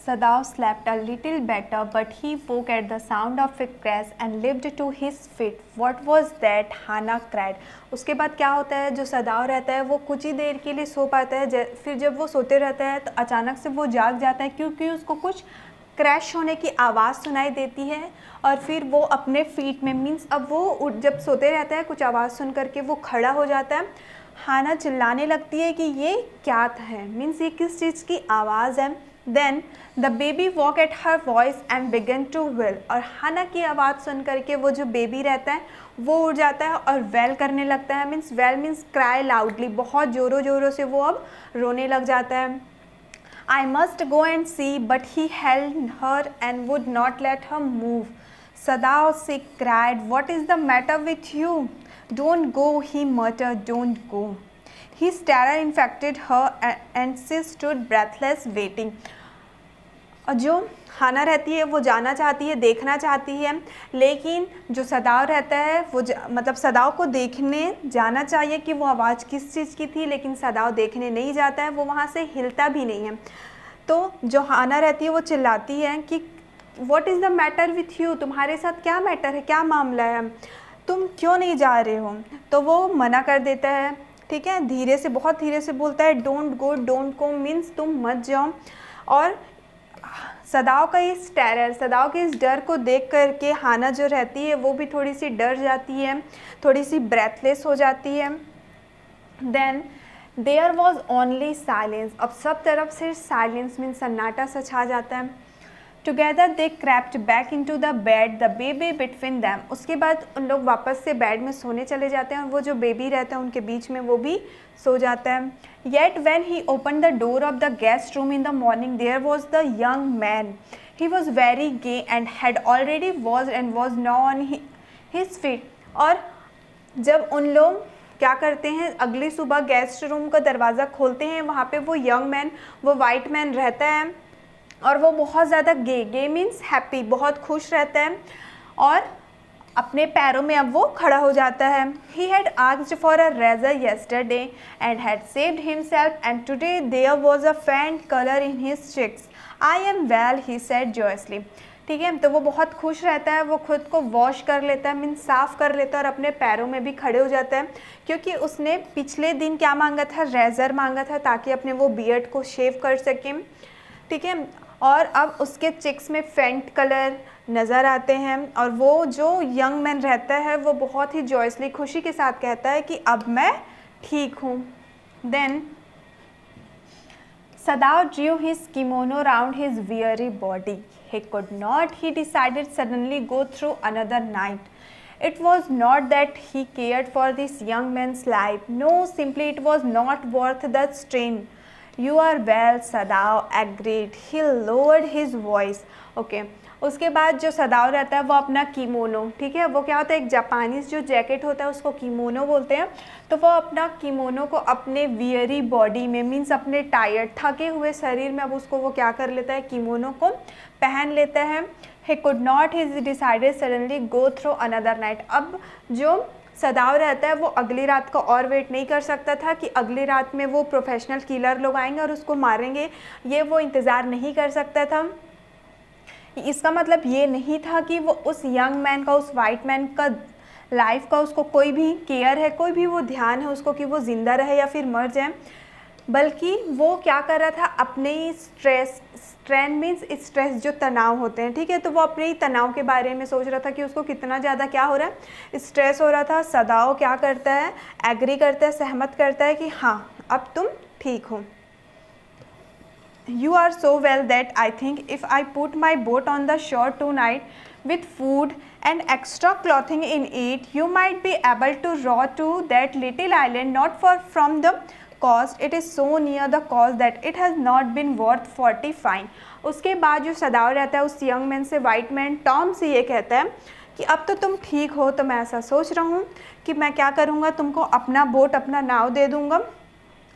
Sadao slept a little better, but he woke at the sound of a crash and leaped to his feet. What was that? Hannah cried. उसके बाद क्या होता है, जो सदाव रहता है वो कुछ ही देर के लिए सो पाता है, फिर जब वो सोते रहता है तो अचानक से वो जाग जाता है क्योंकि उसको कुछ क्रैश होने की आवाज़ सुनाई देती है। और फिर वो अपने फीट में मीन्स अब वो जब सोते रहता है कुछ आवाज़ सुन करके वो खड़ा हो जाता है। हाना चिल्लाने लगती है कि ये क्या है, मीन्स ये किस चीज़ की आवाज़ है। Then the baby woke at her voice and began to wail, और हाना की आवाज़ सुन करके वो जो बेबी रहता है वो उठ जाता है और वेल करने लगता है। Means well means cry loudly, बहुत ज़ोरों ज़ोरों से वो अब रोने लग जाता है। I must go and see, but he held her and would not let her move. Sadao, she cried, what is the matter with you? Don't go, he muttered, don't go. His terror infected her and she stood breathless waiting. और जो हाना रहती है वो जाना चाहती है, देखना चाहती है, लेकिन जो सदाव रहता है वो मतलब सदाव को देखने जाना चाहिए कि वो आवाज़ किस चीज़ की थी, लेकिन सदाव देखने नहीं जाता है, वो वहाँ से हिलता भी नहीं है। तो जो हाना रहती है वो चिल्लाती है कि what is the matter with you, तुम्हारे साथ क्या मैटर है, क्या मामला है, तुम क्यों नहीं जा रहे हो। तो वो मना कर देता है, ठीक है, धीरे से, बहुत धीरे से बोलता है डोंट गो मीन्स तुम मत जाओ। और सदाव का इस टेरर, सदाव के इस डर को देख करके हाना जो रहती है वो भी थोड़ी सी डर जाती है, थोड़ी सी ब्रेथलेस हो जाती है। Then there was only silence, अब सब तरफ से साइलेंस मीन्स सन्नाटा सा छा जाता है। Together they crept back into the bed, the baby between them, उसके बाद उन लोग वापस से बेड में सोने चले जाते हैं और वो जो बेबी रहता है उनके बीच में वो भी सो जाता है। Yet when he open the door of the guest room in the morning there was the young man, he was very gay and had already was now on his feet. और जब उन लोग क्या करते हैं, अगली सुबह गेस्ट रूम का दरवाज़ा खोलते हैं, वहाँ पे वो यंग मैन, वो वाइट मैन रहता है और वो बहुत ज़्यादा गे मीन्स हैप्पी, बहुत खुश रहता है और अपने पैरों में अब वो खड़ा हो जाता है। He had asked for a razor yesterday and had shaved himself and today there was a faint colour in his cheeks. I am well, he said joyously. ठीक है, तो वो बहुत खुश रहता है, वो खुद को वॉश कर लेता है, मीन्स साफ़ कर लेता है और अपने पैरों में भी खड़े हो जाता है, क्योंकि उसने पिछले दिन क्या मांगा था, रेज़र मांगा था ताकि अपने वो बियर्ड को शेव कर सकें। ठीक है, और अब उसके चिक्स में फेंट कलर नज़र आते हैं और वो जो यंग मैन रहता है वो बहुत ही जॉयसली, खुशी के साथ कहता है कि अब मैं ठीक हूँ। Then Sadao drew his kimono round his weary body. He could not, he decided, suddenly go through another night. It was not that he cared for this young man's life. No, simply it was not worth the strain. You are well, Sadao agreed. He lowered his voice. Okay. उसके बाद जो सदाव रहता है वो अपना कीमोनो, ठीक है, वो क्या होता है, एक जापानीज जो जैकेट होता है उसको कीमोनो बोलते हैं, तो वो अपना कीमोनो को अपने वियरी बॉडी में मीन्स अपने टायर्ड, थके हुए शरीर में अब उसको वो क्या कर लेता है, कीमोनो को पहन लेता है। He could not, he decided suddenly go through another night. अब जो सदाव रहता है वो अगली रात को और वेट नहीं कर सकता था कि अगली रात में वो प्रोफेशनल किलर लोग आएंगे और उसको मारेंगे, ये वो इंतज़ार नहीं कर सकता था। इसका मतलब ये नहीं था कि वो उस यंग मैन का, उस वाइट मैन का लाइफ का उसको कोई भी केयर है, कोई भी वो ध्यान है उसको कि वो ज़िंदा रहे या फिर मर जाए, बल्कि वो क्या कर रहा था, अपने स्ट्रेन मीन्स स्ट्रेस जो तनाव होते हैं, ठीक है, तो वो अपने ही तनाव के बारे में सोच रहा था कि उसको कितना ज़्यादा क्या हो रहा है, स्ट्रेस हो रहा था। सदाओ क्या करता है, एग्री करता है, सहमत करता है कि हाँ अब तुम ठीक हो। You are so well that I think if I put my boat on the shore tonight with food and extra clothing in it, you might be able to row to that little island not far from the coast. It is so near the coast that it has not been worth 40 fine. उसके बाद जो सदाव रहता है उस young man से, white man Tom से ये कहता है कि अब तो तुम ठीक हो, तो मैं ऐसा सोच रहा हूँ कि मैं क्या करूँगा, तुमको अपना बोट, अपना नाव दे दूँगा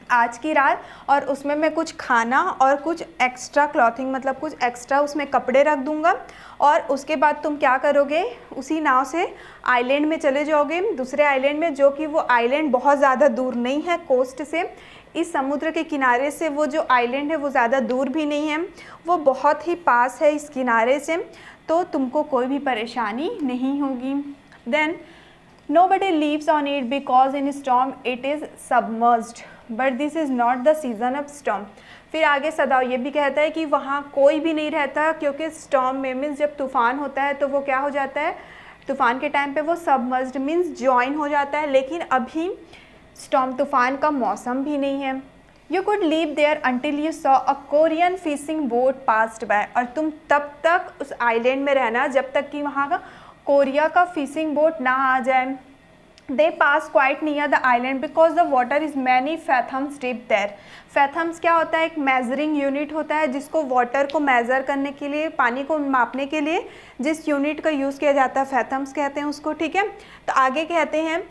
आज की रात, और उसमें मैं कुछ खाना और कुछ एक्स्ट्रा क्लॉथिंग मतलब कुछ एक्स्ट्रा उसमें कपड़े रख दूंगा, और उसके बाद तुम क्या करोगे, उसी नाव से आइलैंड में चले जाओगे, दूसरे आइलैंड में, जो कि वो आइलैंड बहुत ज़्यादा दूर नहीं है कोस्ट से, इस समुद्र के किनारे से वो जो आइलैंड है वो ज़्यादा दूर भी नहीं है, वो बहुत ही पास है इस किनारे से, तो तुमको कोई भी परेशानी नहीं होगी। Then nobody lives on it because in storm it is submerged but this is not the season of storm। फिर आगे सदाव ये भी कहता है कि वहाँ कोई भी नहीं रहता क्योंकि स्टॉर्म में मीन्स जब तूफ़ान होता है तो वो क्या हो जाता है, तूफ़ान के टाइम पे वो सबमर्ज्ड मीन्स जॉइन हो जाता है, लेकिन अभी स्टॉर्म तूफ़ान का मौसम भी नहीं है। You could live there until you saw a Korean fishing boat passed by, और तुम तब तक उस आइलैंड में रहना जब तक कि वहाँ का कोरिया का फिशिंग बोट ना आ जाए। They pass quite near the island because the water is many fathoms deep there. Fathoms क्या होता है, एक मेजरिंग यूनिट होता है जिसको वाटर को मेज़र करने के लिए, पानी को मापने के लिए जिस यूनिट का यूज़ किया जाता है फैथम्स कहते हैं उसको, ठीक है। तो आगे कहते हैं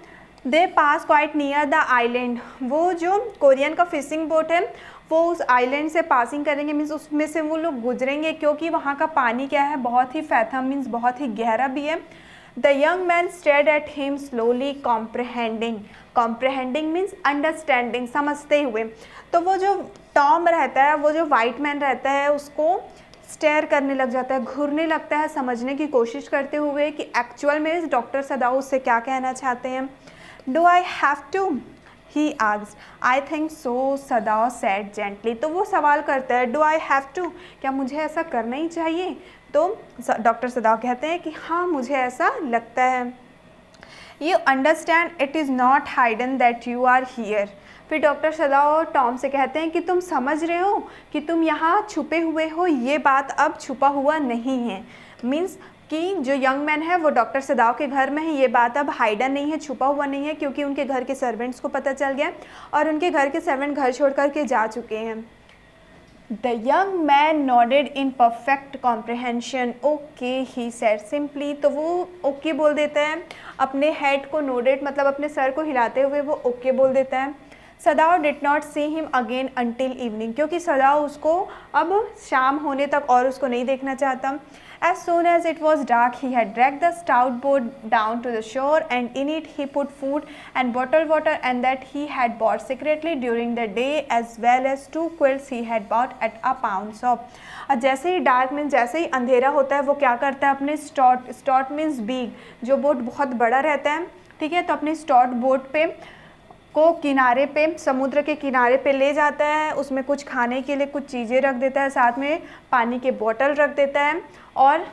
दे pass quite near the island, वो जो कोरियन का फिशिंग बोट है वो उस आइलैंड से पासिंग करेंगे, मीन्स उसमें से वो लोग गुजरेंगे क्योंकि वहाँ का पानी क्या है, बहुत ही फैथम मीन्स बहुत ही गहरा भी है। The young man stared at him slowly comprehending, comprehending means understanding, समझते हुए। तो वो जो टॉम रहता है, वो जो वाइट मैन रहता है, उसको स्टेयर करने लग जाता है, घूरने लगता है, समझने की कोशिश करते हुए कि एक्चुअल में डॉक्टर सदाओ उससे क्या कहना चाहते हैं। Do I have to, he asked. I think so, Sadao said gently. तो वो सवाल करता है डू आई हैव टू, क्या मुझे ऐसा करना ही चाहिए। तो डॉक्टर सदाओ कहते हैं कि हाँ मुझे ऐसा लगता है। You understand it is not hidden that you are here. फिर डॉक्टर सदाओ टॉम से कहते हैं कि तुम समझ रहे हो कि तुम यहाँ छुपे हुए हो, ये बात अब छुपा हुआ नहीं है। मीन्स कि जो यंग मैन है वो डॉक्टर सदाओ के घर में है, ये बात अब हाइडन नहीं है, छुपा हुआ नहीं है, क्योंकि उनके घर के सर्वेंट्स को पता चल गया और उनके घर के सर्वेंट घर छोड़ कर के जा चुके हैं। The young man nodded in perfect comprehension okay he said simply. तो वो ओके बोल देता है, अपने हेड को नोडेड मतलब अपने सर को हिलाते हुए वो ओके बोल देता है। Sadao did not see him again until evening, क्योंकि सदाओ उसको अब शाम होने तक और उसको नहीं देखना चाहता। As soon as it was dark, he had dragged the stout boat down to the shore, and in it he put food and bottled water, and that he had bought secretly during the day, as well as 2 quilts he had bought at a pound shop। और जैसे ही dark means जैसे ही अंधेरा होता है वो क्या करता है, अपने स्टॉट मीन्स बीग, जो बोट बहुत बड़ा रहता है, ठीक है, तो अपनी स्टॉट बोट पे को किनारे पे, समुद्र के किनारे पे ले जाता है, उसमें कुछ खाने के लिए कुछ चीज़ें रख देता है, साथ में पानी के बोतल रख देता है, और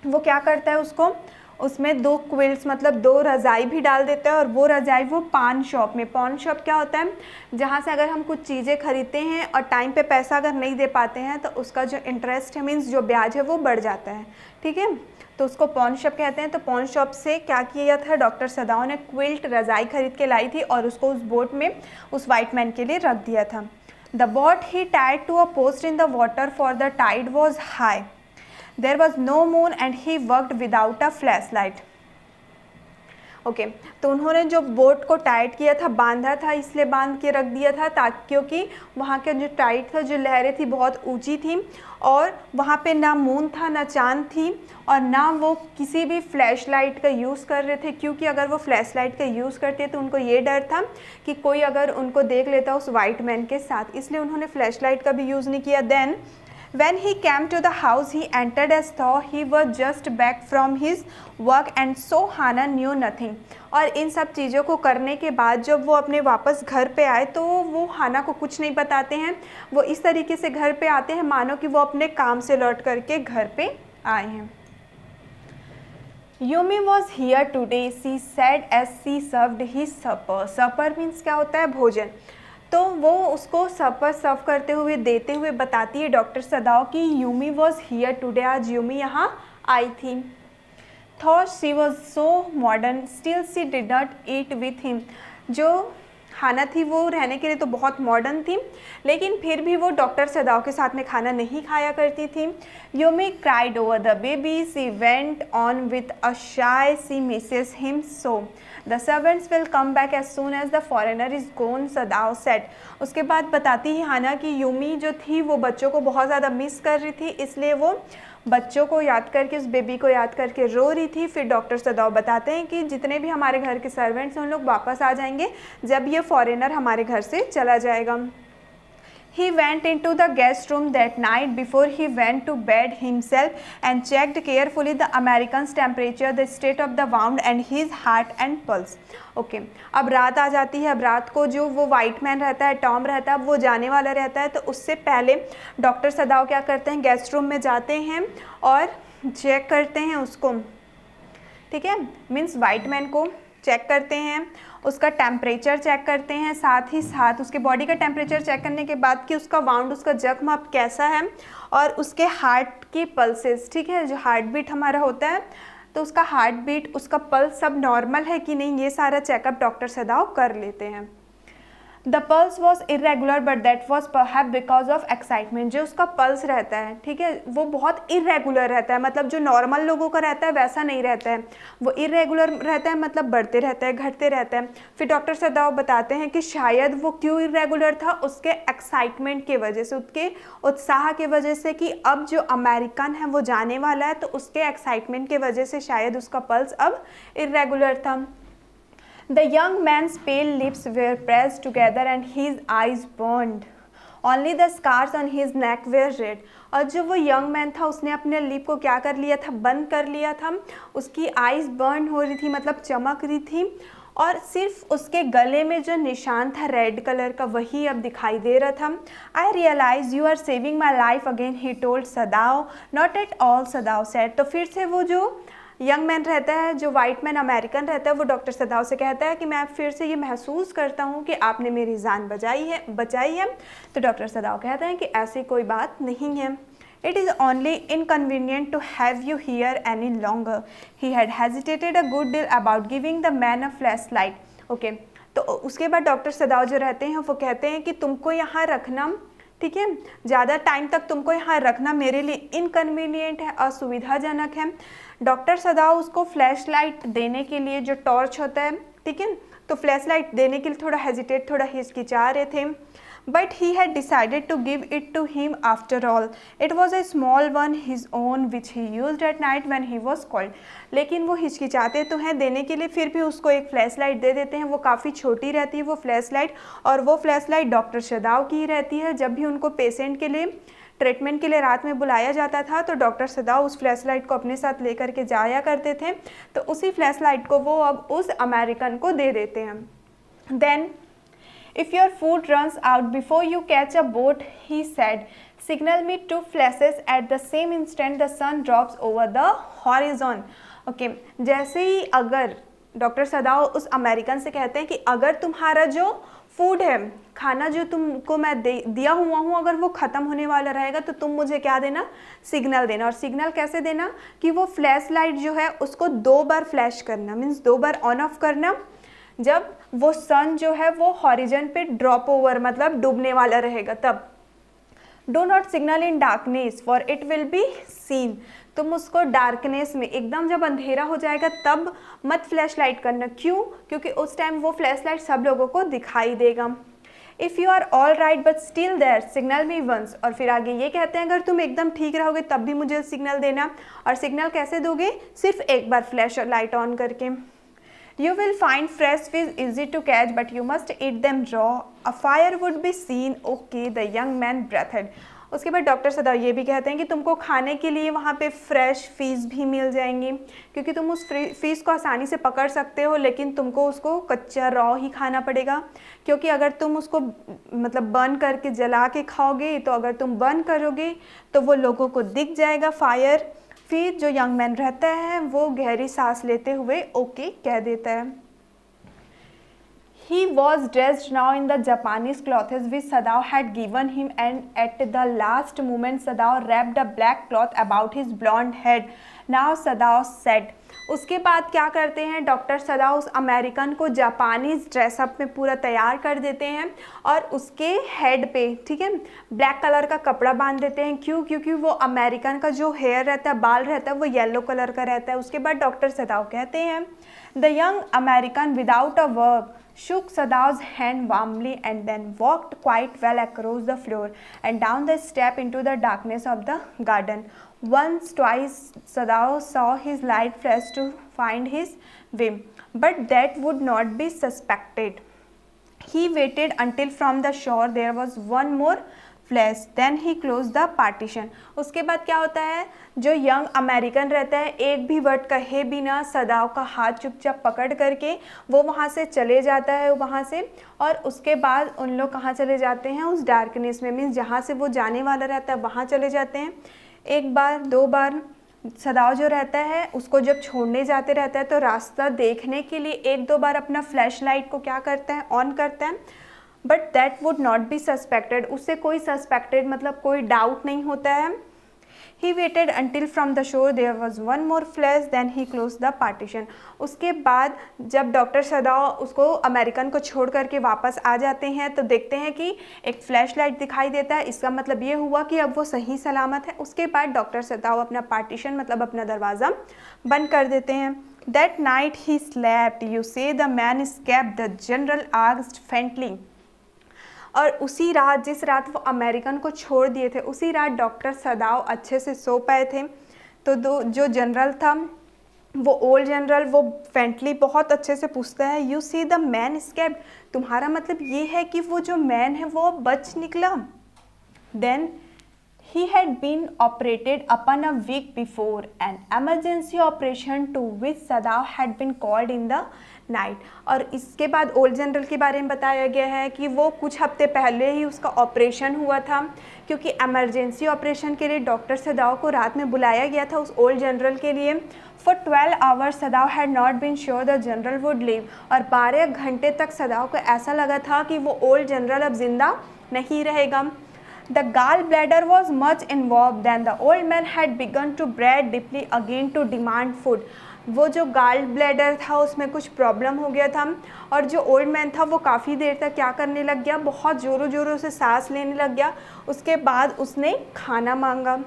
वो क्या करता है उसमें 2 क्विल्ट्स मतलब 2 रज़ाई भी डाल देता है। और वो रज़ाई वो पान शॉप में, पान शॉप क्या होता है, जहाँ से अगर हम कुछ चीज़ें खरीदते हैं और टाइम पे पैसा अगर नहीं दे पाते हैं तो उसका जो इंटरेस्ट है मीन्स जो ब्याज है वो बढ़ जाता है, ठीक है, तो उसको पॉन शॉप कहते हैं। तो पॉन शॉप से क्या किया था, डॉक्टर सदाओ ने क्विल्ट रज़ाई खरीद के लाई थी और उसको उस बोट में उस वाइट मैन के लिए रख दिया था। The boat he tied to a post in the water for the tide was high, there was no moon and he worked without a flash light. Okay, तो उन्होंने जो बोट को टाइट किया था, बांधा था, इसलिए बांध के रख दिया था ताकि, क्योंकि वहाँ के जो टाइट था, जो लहरें थी बहुत ऊंची थी और वहाँ पे ना मून था ना चांद थी और ना वो किसी भी फ्लैश लाइट का यूज़ कर रहे थे, क्योंकि अगर वो फ्लैश लाइट का यूज़ करते तो उनको ये डर था कि कोई अगर उनको देख लेता उस वाइट मैन के साथ, इसलिए उन्होंने फ्लैश लाइट का भी यूज़ नहीं किया। Then when he came to the house he entered as though he was just back from his work and so Hannah knew nothing। और इन सब चीज़ों को करने के बाद जब वो अपने वापस घर पे आए तो वो हाना को कुछ नहीं बताते हैं, वो इस तरीके से घर पे आते हैं मानो कि वो अपने काम से लौट करके घर पे आए हैं। Yumi was here today, she said as she served his supper। supper means क्या होता है, भोजन। तो वो उसको सपर सर्व करते हुए देते हुए बताती है डॉक्टर सदाओ कि यूमी वॉज हियर टुडे, आज यूमी यहाँ आई थी। Thought she was so modern still she did not eat with him. जो खाना थी वो रहने के लिए तो बहुत मॉडर्न थी, लेकिन फिर भी वो डॉक्टर सदाओ के साथ में खाना नहीं खाया करती थी। Yumi cried over the baby, she went on with a sigh, she misses him so. The servants will come back as soon as the foreigner is gone, Sadao said. उसके बाद बताती ही हाना कि यूमी जो थी वो बच्चों को बहुत ज़्यादा मिस कर रही थी, इसलिए वो बच्चों को याद करके, उस बेबी को याद करके रो रही थी। फिर डॉक्टर सदाव बताते हैं कि जितने भी हमारे घर के सर्वेंट्स हैं उन लोग वापस आ जाएंगे जब ये फॉरेनर हमारे घर से चला जाएगा। He went into the guest room that night before he went to bed himself and checked carefully the American's temperature, the state of the wound and his heart and pulse. Okay अब रात आ जाती है। अब रात को जो वो white man रहता है, टॉम रहता है, अब वो जाने वाला रहता है। तो उससे पहले डॉक्टर सदाव क्या करते हैं, गेस्ट रूम में जाते हैं और चेक करते हैं उसको, ठीक है, मीन्स वाइट मैन को चेक करते हैं, उसका टेम्परेचर चेक करते हैं, साथ ही साथ उसके बॉडी का टेम्परेचर चेक करने के बाद कि उसका वाउंड, उसका जख्म अब कैसा है, और उसके हार्ट की पल्सेस, ठीक है, जो हार्ट बीट हमारा होता है तो उसका हार्ट बीट, उसका पल्स सब नॉर्मल है कि नहीं, ये सारा चेकअप डॉक्टर सदाव कर लेते हैं। The pulse was irregular but that was perhaps because of excitement. जो उसका पल्स रहता है, ठीक है, वो बहुत इरेगुलर रहता है, मतलब जो नॉर्मल लोगों का रहता है वैसा नहीं रहता है, वो इरेगुलर रहता है, मतलब बढ़ते रहता है, घटते रहता है। फिर डॉक्टर सदाव बताते हैं कि शायद वो क्यों इरेगुलर था, उसके एक्साइटमेंट की वजह से, उसके उत्साह की वजह से कि अब जो अमेरिकन है वो जाने वाला है, तो उसके एक्साइटमेंट की वजह से शायद उसका पल्स अब इरेगुलर था। The young man's pale lips were pressed together and his eyes burned. Only the scars on his neck were red. और जो वो यंग मैन था उसने अपने लिप को क्या कर लिया था, बंद कर लिया था, उसकी आइज़ बर्न हो रही थी, मतलब चमक रही थी, और सिर्फ उसके गले में जो निशान था रेड कलर का वही अब दिखाई दे रहा था। I realise you are saving my life again he told Sadao, not at all Sadao said. तो फिर से वो जो यंग मैन रहता है, जो वाइट मैन अमेरिकन रहता है, वो डॉक्टर सदाव से कहता है कि मैं फिर से ये महसूस करता हूँ कि आपने मेरी जान बचाई है। तो डॉक्टर सदाव कहते हैं कि ऐसी कोई बात नहीं है। It is only inconvenient to have you here any longer. He had hesitated a good deal about giving the man a flashlight. Okay, तो उसके बाद डॉक्टर सदाव जो रहते हैं वो कहते हैं कि तुमको यहाँ रखना, ठीक है, ज़्यादा टाइम तक तुमको यहाँ रखना मेरे लिए इनकन्वीनियंट है, असुविधाजनक है। डॉक्टर सदाव उसको फ्लैश लाइट देने के लिए, जो टॉर्च होता है, ठीक है, तो फ्लैश लाइट देने के लिए थोड़ा हेजिटेट, थोड़ा हिचकिचा रहे थे। But he had decided to give it to him after all. It was a small one, his own, which he used at night when he was cold. लेकिन वो हिचकिचाते तो हैं देने के लिए, फिर भी उसको एक फ्लैश लाइट दे देते हैं। वो काफ़ी छोटी रहती है वो फ्लैश लाइट, और वो फ्लैश लाइट डॉक्टर सदाव की रहती है। जब भी उनको पेशेंट के लिए, ट्रीटमेंट के लिए रात में बुलाया जाता था तो डॉक्टर सदाव उस फ्लैश लाइट को अपने साथ लेकर के जाया करते थे। तो उसी फ्लैश लाइट को वो अब उस अमेरिकन को दे देते हैं। Then If your food runs out before you catch a boat, he said, signal me 2 flashes at the same instant the sun drops over the horizon. Okay, जैसे ही अगर डॉक्टर सदाव उस अमेरिकन से कहते हैं कि अगर तुम्हारा जो फूड है, खाना जो तुमको मैं दिया हुआ हूँ, अगर वो ख़त्म होने वाला रहेगा तो तुम मुझे क्या देना, सिग्नल देना। और सिग्नल कैसे देना कि वो फ्लैश लाइट जो है उसको 2 बार फ्लैश करना, मीन्स 2 बार ऑन ऑफ करना जब वो सन जो है वो हॉरिजन पे ड्रॉप ओवर, मतलब डूबने वाला रहेगा तब। Do not signal in darkness for it will be seen. तुम उसको डार्कनेस में, एकदम जब अंधेरा हो जाएगा तब मत फ्लैश लाइट करना। क्यों? क्योंकि उस टाइम वो फ्लैश लाइट सब लोगों को दिखाई देगा। If you are all right but still there signal me once. और फिर आगे ये कहते हैं अगर तुम एकदम ठीक रहोगे तब भी मुझे सिग्नल देना। और सिग्नल कैसे दोगे? सिर्फ एक बार फ्लैश लाइट ऑन करके। You will find fresh fish easy to catch, but you must eat them raw. A fire would be seen. Okay, the young man breathed. उसके बाद डॉक्टर सदाव ये भी कहते हैं कि तुमको खाने के लिए वहाँ पे फ्रेश फिश भी मिल जाएंगी, क्योंकि तुम उस फिश को आसानी से पकड़ सकते हो, लेकिन तुमको उसको कच्चा रॉ ही खाना पड़ेगा। क्योंकि अगर तुम उसको मतलब बर्न करके जला के खाओगे, तो अगर तुम बर्न करोगे तो वो लोगों को दिख जाएगा फायर। फिर जो यंग मैन रहता है वो गहरी सांस लेते हुए ओके कह देता है। He was dressed now in the Japanese clothes which Sadao had given him, and at the last moment Sadao wrapped a black cloth about his blonde head. Now Sadao said, उसके बाद क्या करते हैं doctor सदाव उस American को Japanese dress up में पूरा तैयार कर देते हैं और उसके हेड पे, ठीक है, ब्लैक कलर का कपड़ा बांध देते हैं। क्यों? क्योंकि वो अमेरिकन का जो हेयर रहता है, बाल रहता है, वो येलो कलर का रहता है। उसके बाद डॉक्टर सदाव कहते हैं the young American without a work shook Sadav's hand warmly and then walked quite well across the floor and down the step into the darkness of the garden. Once, twice, Sadav saw his light flash to find his way, but that would not be suspected. He waited until from the shore there was one more flash, then he close the partition. उसके बाद क्या होता है, जो young American रहता है एक भी वर्ड कहे बिना सदाव का हाथ चुपचाप पकड़ करके वो वहाँ से चले जाता है वहाँ से। और उसके बाद उन लोग कहाँ चले जाते हैं, उस डार्कनेस में, मीन्स जहाँ से वो जाने वाला रहता है वहाँ चले जाते हैं। एक बार दो बार सदाव जो रहता है उसको जब छोड़ने जाते रहता है तो रास्ता देखने के लिए एक दो बार अपना फ्लैश लाइट को क्या करता है, ऑन करता है। But that would not be suspected, उससे कोई सस्पेक्टेड मतलब कोई डाउट नहीं होता है। He waited until from the shore there was one more flash, then he close the partition. उसके बाद जब डॉक्टर सदाव उसको अमेरिकन को छोड़ करके वापस आ जाते हैं तो देखते हैं कि एक फ्लैश लाइट दिखाई देता है, इसका मतलब ये हुआ कि अब वो सही सलामत है। उसके बाद डॉक्टर सदाव अपना पार्टीशन मतलब अपना दरवाज़ा बंद कर देते हैं। That night he slept, you say the man escaped, the general asked faintly. और उसी रात, जिस रात वो अमेरिकन को छोड़ दिए थे, उसी रात डॉक्टर सदाव अच्छे से सो पाए थे। तो जो जनरल था वो ओल्ड जनरल वो फेंटली बहुत अच्छे से पूछता है, you see the man escaped, तुम्हारा मतलब ये है कि वो जो मैन है वो बच निकला। Then he had been operated upon a week before, an emergency operation to which Sadav had been called in the night। और इसके बाद ओल्ड जनरल के बारे में बताया गया है कि वो कुछ हफ्ते पहले ही उसका ऑपरेशन हुआ था, क्योंकि एमरजेंसी ऑपरेशन के लिए डॉक्टर सदाव को रात में बुलाया गया था उस ओल्ड जनरल के लिए। For 12 hours Sadao had not been sure the general would live, और 12 घंटे तक सदाव को ऐसा लगा था कि वो ओल्ड जनरल अब जिंदा नहीं रहेगा। The gallbladder was much involved, then the old man had begun to breathe deeply again to demand food। वो जो गाल ब्लैडर था उसमें कुछ प्रॉब्लम हो गया था, और जो ओल्ड मैन था वो काफ़ी देर तक क्या करने लग गया, बहुत ज़ोरों ज़ोरों से सांस लेने लग गया। उसके बाद उसने खाना मांगा।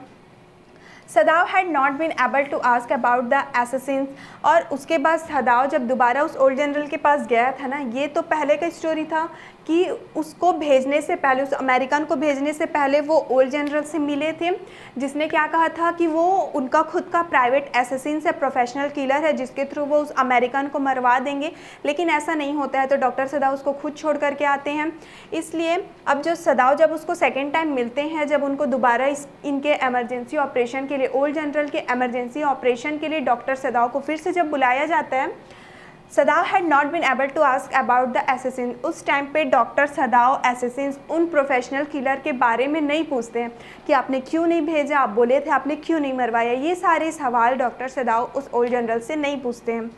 Sadao had not been able to ask about the assassins, और उसके बाद सदाव जब दोबारा उस ओल्ड जनरल के पास गया था ना, ये तो पहले का स्टोरी था कि उसको भेजने से पहले, उस अमेरिकन को भेजने से पहले वो ओल्ड जनरल से मिले थे, जिसने क्या कहा था कि वो उनका खुद का प्राइवेट असैसिन है, प्रोफेशनल किलर है, जिसके थ्रू वो उस अमेरिकन को मरवा देंगे। लेकिन ऐसा नहीं होता है, तो डॉक्टर सदाव उसको खुद छोड़ करके आते हैं। इसलिए अब जो सदाव जब उसको सेकेंड टाइम मिलते हैं, जब उनको दोबारा इनके एमरजेंसी ऑपरेशन के लिए, ओल्ड जनरल के एमरजेंसी ऑपरेशन के लिए डॉक्टर सदाव को फिर से जब बुलाया जाता है, Sadao had not been able to ask about the assassin. उस टाइम पे डॉक्टर सदाव असैसिन उन प्रोफेशनल किलर के बारे में नहीं पूछते हैं कि आपने क्यों नहीं भेजा, आप बोले थे आपने क्यों नहीं मरवाया, ये सारे सवाल डॉक्टर सदाव उस ओल्ड जनरल से नहीं पूछते हैं।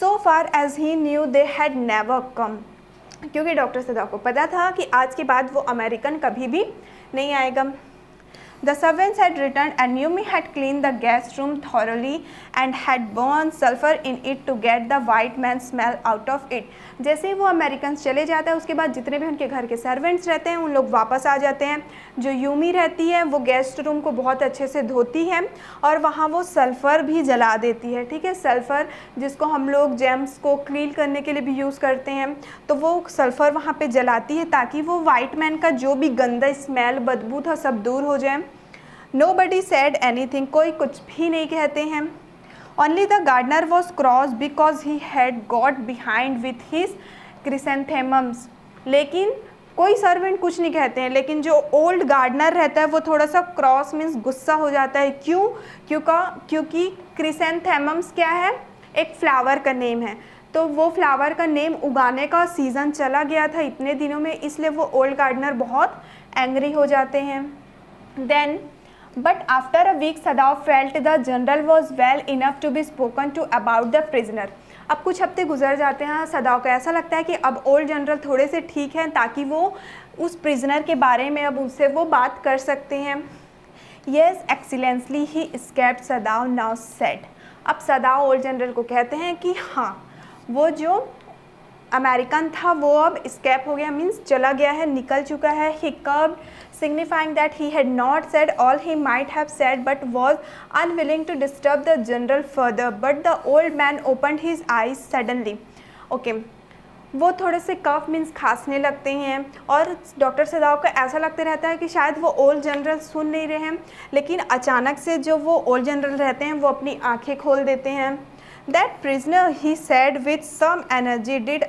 So far as he knew they had never come, क्योंकि डॉक्टर सदाव को पता था कि आज के बाद वो अमेरिकन कभी भी नहीं आएगा। The servants had returned and Yumi had cleaned the guest room thoroughly and had burned sulfur in it to get the white man's smell out of it। जैसे ही वो अमेरिकन चले जाता है उसके बाद जितने भी उनके घर के सर्वेंट्स रहते हैं उन लोग वापस आ जाते हैं। जो यूमी रहती है वो गेस्ट रूम को बहुत अच्छे से धोती है और वहाँ वो सल्फ़र भी जला देती है। ठीक है, सल्फ़र जिसको हम लोग जेम्स को क्लीन करने के लिए भी यूज़ करते हैं, तो वो सल्फ़र वहाँ पे जलाती है ताकि वो वाइट मैन का जो भी गंदा स्मेल बदबू था सब दूर हो जाए। Nobody said anything, कोई कुछ भी नहीं कहते हैं। Only the gardener was cross because he had got behind with his chrysanthemums। लेकिन कोई सर्वेंट कुछ नहीं कहते हैं, लेकिन जो ओल्ड गार्डनर रहता है वो थोड़ा सा क्रॉस मीन्स गुस्सा हो जाता है। क्यों? क्योंकि क्रिसेंथेमम्स क्या है, एक फ्लावर का नेम है, तो वो फ्लावर का नेम उगाने का सीज़न चला गया था इतने दिनों में, इसलिए वो ओल्ड गार्डनर बहुत एंग्री हो जाते हैं। Then But after a week, Sadav felt the general was well enough to be spoken to about the prisoner। अब कुछ हफ्ते गुजर जाते हैं, सदाव को ऐसा लगता है कि अब ओल्ड जनरल थोड़े से ठीक हैं ताकि वो उस प्रिजनर के बारे में अब उससे वो बात कर सकते हैं। Yes, excellency, he escaped, सदाव now said। अब सदाव ओल्ड जनरल को कहते हैं कि हाँ, वो जो अमेरिकन था वो अब स्केप हो गया, मीन्स चला गया है, निकल चुका है। ही curved signifying that he had not said all he might have said but was unwilling to disturb the general further. But the old man opened his eyes suddenly. Okay, वो थोड़े से कफ मीन्स खांसने लगते हैं और डॉक्टर सदाव को ऐसा लगता रहता है कि शायद वो ओल्ड जनरल सुन नहीं रहे हैं, लेकिन अचानक से जो वो ओल्ड जनरल रहते हैं वो अपनी आंखें खोल देते हैं। That prisoner he said with some energy, did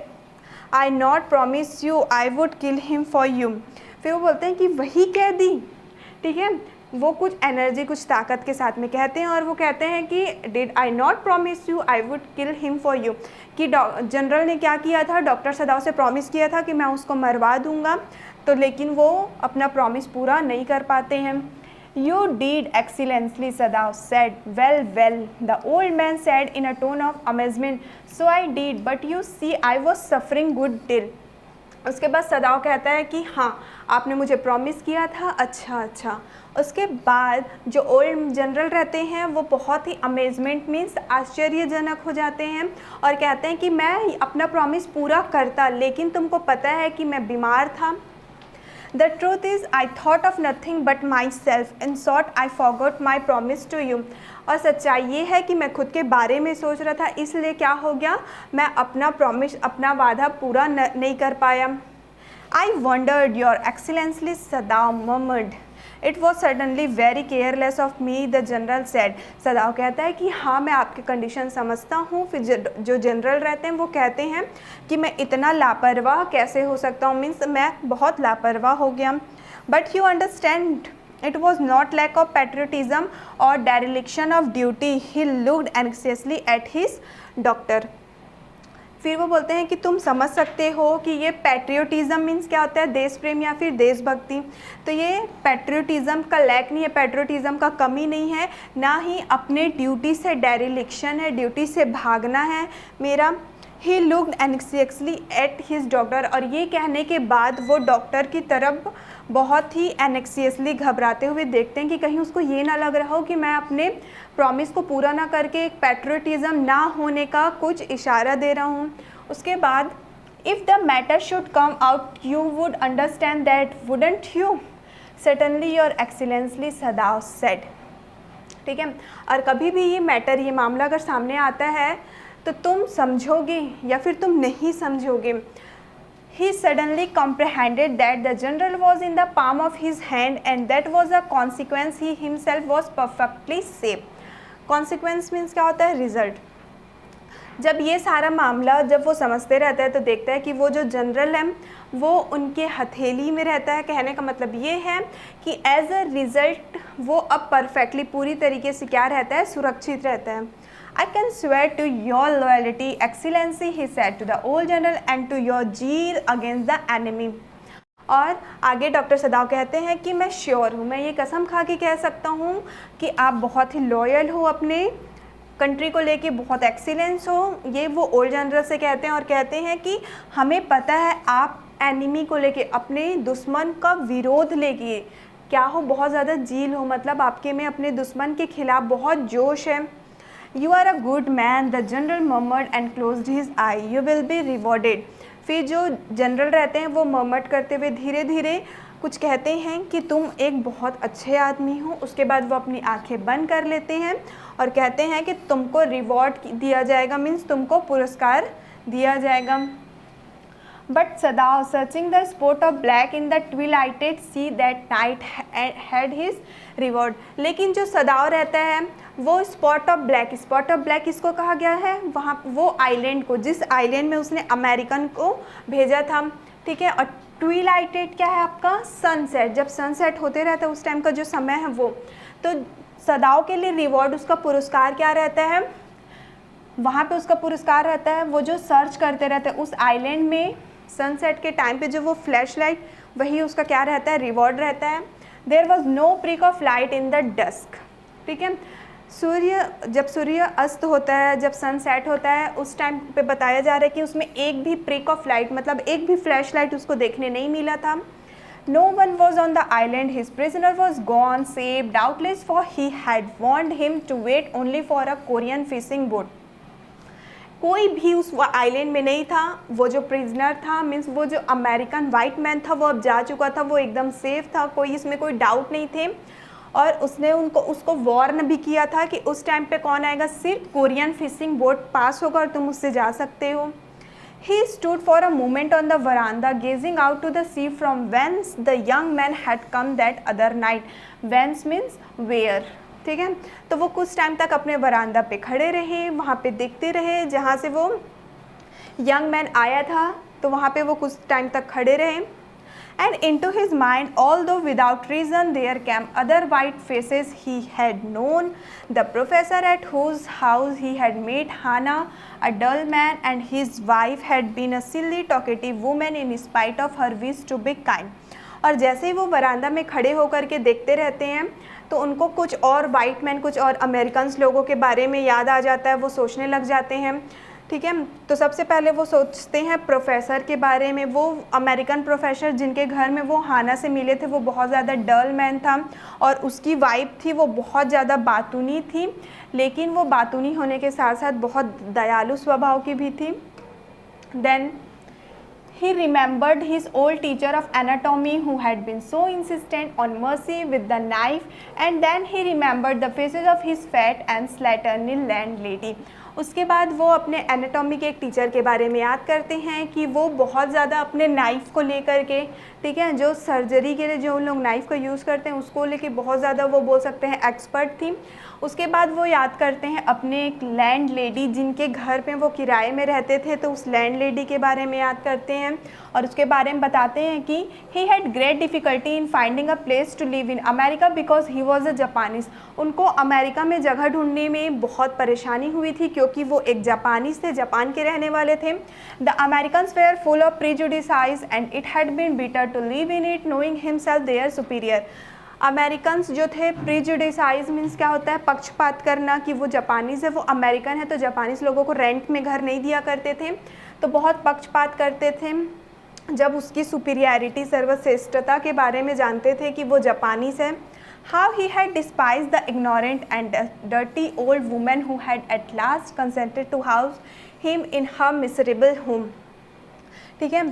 I not promise you I would kill him for you. फिर वो बोलते हैं कि वही कैदी, ठीक है, वो कुछ एनर्जी कुछ ताकत के साथ में कहते हैं और वो कहते हैं कि did I not promise you I would kill him for you, कि जनरल ने क्या किया था, डॉक्टर सदाव से प्रॉमिस किया था कि मैं उसको मरवा दूंगा, तो लेकिन वो अपना प्रॉमिस पूरा नहीं कर पाते हैं। You did excellency, Sadao said. Well well, the old man said in a tone of amazement, so I did but you see I was suffering good deal. उसके बाद सदाव कहता है कि हाँ आपने मुझे प्रॉमिस किया था, अच्छा। उसके बाद जो ओल्ड जनरल रहते हैं वो बहुत ही अमेजमेंट मीन्स आश्चर्यजनक हो जाते हैं और कहते हैं कि मैं अपना प्रॉमिस पूरा करता, लेकिन तुमको पता है कि मैं बीमार था। The truth is I thought of nothing but myself, in short I forgot my promise to you. और सच्चाई ये है कि मैं खुद के बारे में सोच रहा था, इसलिए क्या हो गया, मैं अपना प्रॉमिस, अपना वादा पूरा नहीं कर पाया। I wondered your excellency, Sadao murmured. It was suddenly very careless of me, the general said. Sadao कहता है कि हाँ मैं आपकी कंडीशन समझता हूँ। फिर जो जनरल रहते हैं वो कहते हैं कि मैं इतना लापरवाह कैसे हो सकता हूँ, मीन्स मैं बहुत लापरवाह हो गया। But you understand it was not lack of patriotism or dereliction of duty. He looked anxiously at his doctor. फिर वो बोलते हैं कि तुम समझ सकते हो कि ये पैट्रियोटिज़म मीन्स क्या होता है, देश प्रेम या फिर देशभक्ति। तो ये पैट्रियोटिज़म का लैक नहीं है, पैट्रियोटिज़म का कमी नहीं है, ना ही अपने ड्यूटी से डेरिलिक्शन है, ड्यूटी से भागना है मेरा। He looked anxiously at his doctor, और ये कहने के बाद वो डॉक्टर की तरफ बहुत ही एनेक्सियसली घबराते हुए देखते हैं कि कहीं उसको ये ना लग रहा हो कि मैं अपने प्रॉमिस को पूरा ना करके एक पैट्रियोटिज़म ना होने का कुछ इशारा दे रहा हूँ। उसके बाद if the matter should come out you would understand that, wouldn't you? Certainly your excellency, Sadao said. ठीक है, और कभी भी ये मैटर, ये मामला अगर सामने आता है तो तुम समझोगे या फिर तुम नहीं समझोगे। He suddenly comprehended that the general was in the palm of his hand and that was a consequence. He himself was perfectly safe. Consequence means क्या होता है, रिजल्ट। जब ये सारा मामला जब वो समझते रहता है तो देखता है कि वो जो जनरल है वो उनके हथेली में रहता है। कहने का मतलब ये है कि एज अ रिज़ल्ट वो अब परफेक्टली पूरी तरीके से क्या रहता है, सुरक्षित रहता है। I can swear to your loyalty, excellency, he said to the old general, and to your zeal against the enemy. और आगे डॉक्टर सदाव कहते हैं कि मैं श्योर हूँ, मैं ये कसम खा के कह सकता हूँ कि आप बहुत ही लॉयल हो, अपने कंट्री को लेके बहुत एक्सीलेंस हो। ये वो ओल्ड जनरल से कहते हैं और कहते हैं कि हमें पता है आप एनिमी को लेके, अपने दुश्मन का विरोध लेके क्या हो, बहुत ज़्यादा जील हो, मतलब आपके में अपने दुश्मन के खिलाफ बहुत जोश है। You are a good man, the general murmured and closed his eye. You will be rewarded. फिर जो जनरल रहते हैं वो मर्मट करते हुए धीरे धीरे कुछ कहते हैं कि तुम एक बहुत अच्छे आदमी हो। उसके बाद वो अपनी आंखें बंद कर लेते हैं और कहते हैं कि तुमको रिवॉर्ड दिया जाएगा, मीन्स तुमको पुरस्कार दिया जाएगा। But Sadav, searching the spot of black in the twilighted sea that night, had his reward. लेकिन जो सदाव रहता है वो स्पॉट ऑफ ब्लैक इसको कहा गया है वहाँ वो आइलैंड को, जिस आइलैंड में उसने अमेरिकन को भेजा था। ठीक है, और ट्विलाइटेड क्या है आपका, सनसेट। जब सनसेट होते रहता है उस टाइम का जो समय है वो, तो सदाव के लिए रिवॉर्ड, उसका पुरस्कार क्या रहता है, वहाँ पे उसका पुरस्कार रहता है वो जो सर्च करते रहते हैं उस आइलैंड में सनसेट के टाइम पे जो वो फ्लैश लाइट, वही उसका क्या रहता है, रिवॉर्ड रहता है। There was no prick of light in the dusk. ठीक है, जब सूर्य अस्त होता है, जब सनसेट होता है, उस टाइम पे बताया जा रहा है कि उसमें एक भी प्रिक ऑफ लाइट, मतलब एक भी फ्लैश लाइट उसको देखने नहीं मिला था। No one was on the island. His prisoner was gone, saved, doubtless, for he had warned him to wait only for a Korean fishing boat. कोई भी उस आइलैंड में नहीं था। वो जो प्रिजनर था, मीन्स वो जो अमेरिकन वाइट मैन था, वो अब जा चुका था, वो एकदम सेफ था, कोई इसमें कोई डाउट नहीं थे। और उसने उसको वार्न भी किया था कि उस टाइम पे कौन आएगा, सिर्फ कोरियन फिशिंग बोट पास होगा और तुम उससे जा सकते हो। He stood for a moment on the veranda gazing out to the sea from whence the young man had come that other night. Whence means where, ठीक है। तो वो कुछ टाइम तक अपने वरांदा पे खड़े रहे, वहाँ पे देखते रहे जहाँ से वो यंग मैन आया था, तो वहाँ पे वो कुछ टाइम तक खड़े रहे। And into his mind, although without reason, there came other white faces he had known. The professor at whose house he had met Hannah, a dull man, and his wife had been a silly, talkative woman in spite of her wish to be kind. और जैसे ही वो वरांदा में खड़े होकर के देखते रहते हैं तो उनको कुछ और वाइट मैन, कुछ और अमेरिकन्स लोगों के बारे में याद आ जाता है, वो सोचने लग जाते हैं, ठीक है। तो सबसे पहले वो सोचते हैं प्रोफेसर के बारे में। वो अमेरिकन प्रोफेसर जिनके घर में वो हाना से मिले थे, वो बहुत ज़्यादा डल मैन था और उसकी वाइफ थी वो बहुत ज़्यादा बातूनी थी, लेकिन वो बातूनी होने के साथ साथ बहुत दयालु स्वभाव की भी थी। Then he remembered his old teacher of anatomy who had been so insistent on mercy with the knife, and then he remembered the faces of his fat and slatternly landlady. उसके बाद वो अपने एनाटॉमी के एक teacher के बारे में याद करते हैं कि वो बहुत ज़्यादा अपने नाइफ़ को लेकर के, ठीक है, जो सर्जरी के लिए जो लोग नाइफ़ को यूज़ करते हैं उसको लेके बहुत ज़्यादा वो बोल सकते हैं एक्सपर्ट थी। उसके बाद वो याद करते हैं अपने एक लैंड लेडी जिनके घर पे वो किराए में रहते थे, तो उस लैंड लेडी के बारे में याद करते हैं और उसके बारे में बताते हैं कि he had great difficulty in finding a place to live in America because he was a Japanese. उनको अमेरिका में जगह ढूंढने में बहुत परेशानी हुई थी क्योंकि वो एक जापानीज़ थे, जापान के रहने वाले थे। The Americans were full of prejudices and it had been better to live in it knowing himself their superior. Americans जो थे, प्रीजुडिसाइज मीन्स क्या होता है, पक्षपात करना, कि वो जापानीज़ है, वो अमेरिकन है, तो जापानीज़ लोगों को रेंट में घर नहीं दिया करते थे, तो बहुत पक्षपात करते थे। जब उसकी सुपीरियरिटी, सर्वश्रेष्ठता के बारे में जानते थे कि वो जापानीज़ है। How he had despised the ignorant and dirty old woman who had at last consented to house him in her miserable home, ठीक है,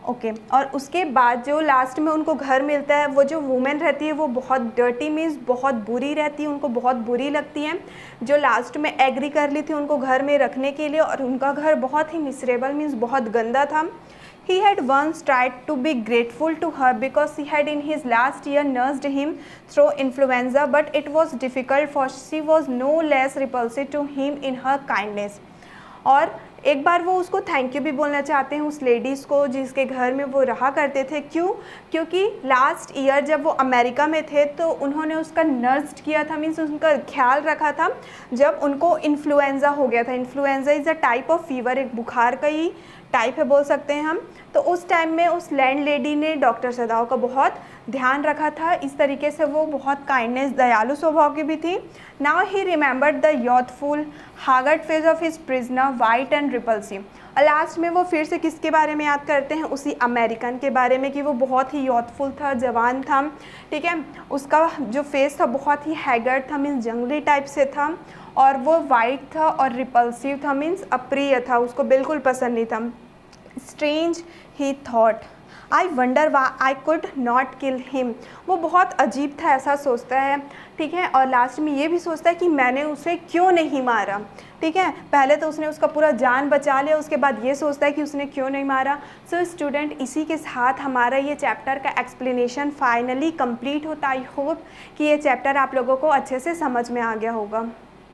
ओके। और उसके बाद जो लास्ट में उनको घर मिलता है, वो जो वुमेन रहती है वो बहुत डर्टी मीन्स बहुत बुरी रहती है, उनको बहुत बुरी लगती है, जो लास्ट में एग्री कर ली थी उनको घर में रखने के लिए, और उनका घर बहुत ही मिसरेबल मीन्स बहुत गंदा था। He had once tried to be grateful to her because he had in his last year nursed him through influenza, but it was difficult for she was no less repulsive to him in her kindness. और एक बार वो उसको thank you भी बोलना चाहते हैं उस ladies को जिसके घर में वो रहा करते थे। क्यों? क्योंकि लास्ट ईयर जब वो अमेरिका में थे तो उन्होंने उसका नर्स किया था, मीन्स उनका ख्याल रखा था जब उनको इन्फ्लुएंज़ा हो गया था। Influenza is a type of fever, एक बुखार का ही टाइप है बोल सकते हैं हम। तो उस टाइम में उस लैंड लेडी ने डॉक्टर सदाओ का बहुत ध्यान रखा था। इस तरीके से वो बहुत काइंडनेस, दयालु स्वभाव की भी थी। Now he remembered the youthful hard face of his prisoner white and repulsive. और लास्ट में वो फिर से किसके बारे में याद करते हैं? उसी अमेरिकन के बारे में कि वो बहुत ही यूथफुल था, जवान था, ठीक है। उसका जो फेस था बहुत ही हैगर्ड था, मीन्स जंगली टाइप से था, और वो वाइट था और रिपल्सिव था, मीन्स अप्रिय था, उसको बिल्कुल पसंद नहीं था। Strange he thought, I wonder why I could not kill him. वो बहुत अजीब था, ऐसा सोचता है, ठीक है। और लास्ट में ये भी सोचता है कि मैंने उसे क्यों नहीं मारा, ठीक है। पहले तो उसने उसका पूरा जान बचा लिया, उसके बाद ये सोचता है कि उसने क्यों नहीं मारा। सो स्टूडेंट, इसी के साथ हमारा ये चैप्टर का एक्सप्लेनेशन फाइनली कंप्लीट होता। आई होप कि ये चैप्टर आप लोगों को अच्छे से समझ में आ गया होगा।